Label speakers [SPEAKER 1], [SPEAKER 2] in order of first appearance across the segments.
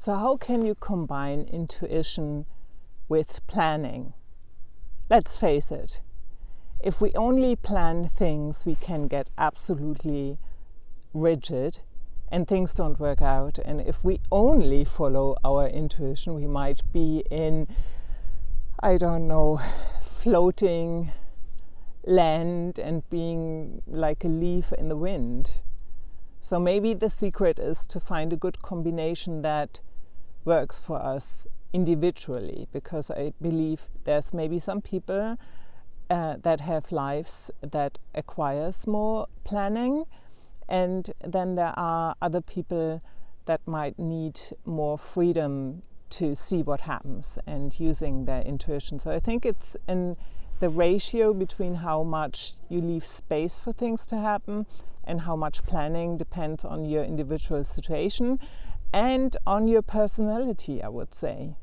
[SPEAKER 1] So how can you combine intuition with planning? Let's face it, if we only plan things, we can get absolutely rigid and things don't work out. And if we only follow our intuition, we might be in, I don't know, floating land and being like a leaf in the wind. So maybe the secret is to find a good combination that works for us individually, because I believe there's maybe some people that have lives that requires more planning, and then there are other people that might need more freedom to see what happens and using their intuition. So I think it's in the ratio between how much you leave space for things to happen and how much planning depends on your individual situation and on your personality, I would say.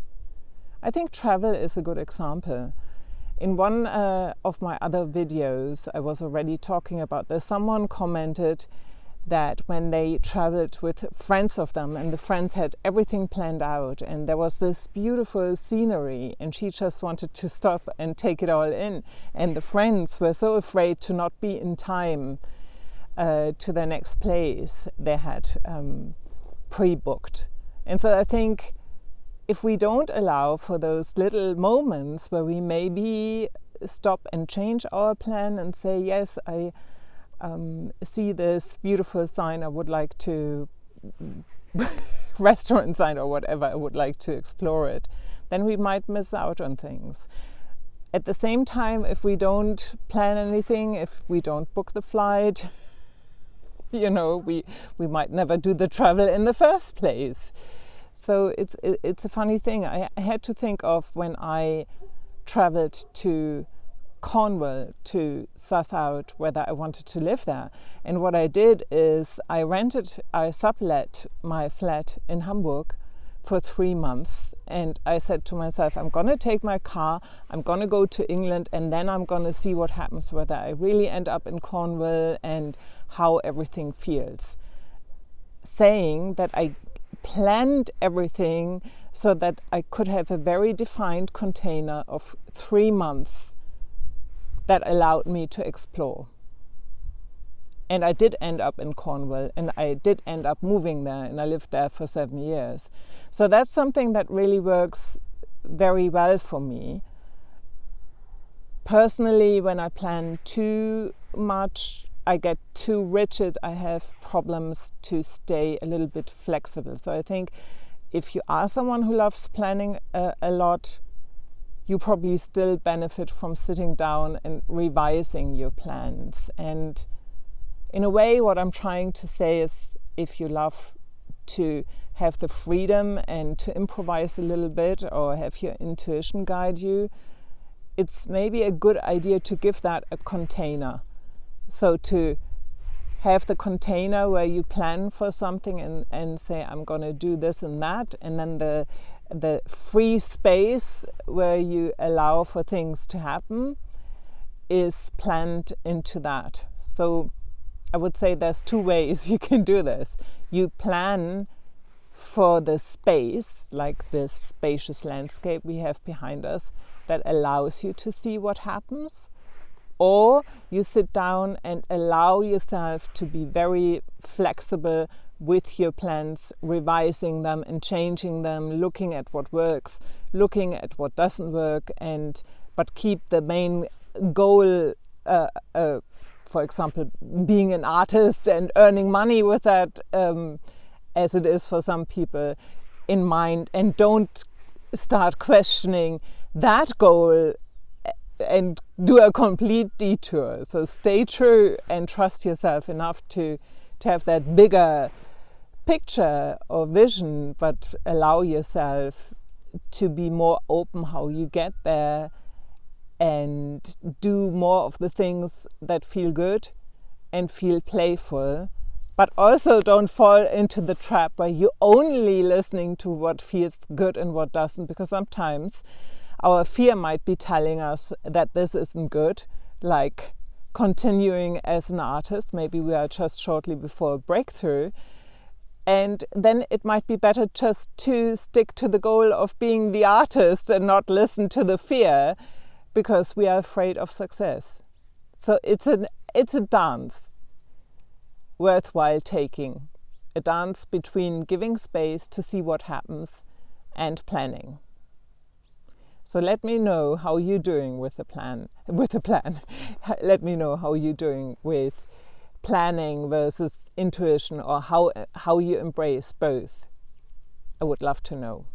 [SPEAKER 1] I think travel is a good example. In one of my other videos, I was already talking about this. Someone commented that when they traveled with friends of them and the friends had everything planned out and there was this beautiful scenery and she just wanted to stop and take it all in, and the friends were so afraid to not be in time to their next place they had pre-booked. And so I think if we don't allow for those little moments where we maybe stop and change our plan and say, yes, I see this beautiful sign, I would like to, restaurant sign or whatever, I would like to explore it, then we might miss out on things. At the same time, if we don't plan anything, if we don't book the flight, we might never do the travel in the first place. So it's a funny thing. I had to think of when I traveled to Cornwall to suss out whether I wanted to live there. And what I did is I sublet my flat in Hamburg for 3 months. And I said to myself, I'm going to take my car, I'm going to go to England, and then I'm going to see what happens, whether I really end up in Cornwall and how everything feels. Saying that I planned everything so that I could have a very defined container of 3 months that allowed me to explore. And I did end up in Cornwall, and I did end up moving there, and I lived there for 7 years. So that's something that really works very well for me. Personally, when I plan too much, I get too rigid. I have problems to stay a little bit flexible. So I think if you are someone who loves planning a lot, you probably still benefit from sitting down and revising your plans. And in a way, what I'm trying to say is, if you love to have the freedom and to improvise a little bit or have your intuition guide you, it's maybe a good idea to give that a container. So to have the container where you plan for something and say, I'm going to do this and that, and then the free space where you allow for things to happen is planned into that. So I would say there's 2 ways you can do this. You plan for the space, like this spacious landscape we have behind us that allows you to see what happens, or you sit down and allow yourself to be very flexible with your plans, revising them and changing them, looking at what works, looking at what doesn't work, but keep the main goal, for example, being an artist and earning money with that, as it is for some people, in mind, and don't start questioning that goal and do a complete detour. So stay true and trust yourself enough to have that bigger picture or vision, but allow yourself to be more open how you get there and do more of the things that feel good and feel playful. But also don't fall into the trap where you're only listening to what feels good and what doesn't, because sometimes our fear might be telling us that this isn't good, like continuing as an artist. Maybe we are just shortly before a breakthrough, And then it might be better just to stick to the goal of being the artist and not listen to the fear, because we are afraid of success. So it's a dance worthwhile taking. A dance between giving space to see what happens and planning. So let me know how you're doing with the plan. Let me know how you're doing with planning versus intuition, or how you embrace both. I would love to know.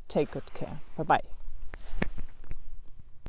[SPEAKER 1] Take good care. Bye-bye.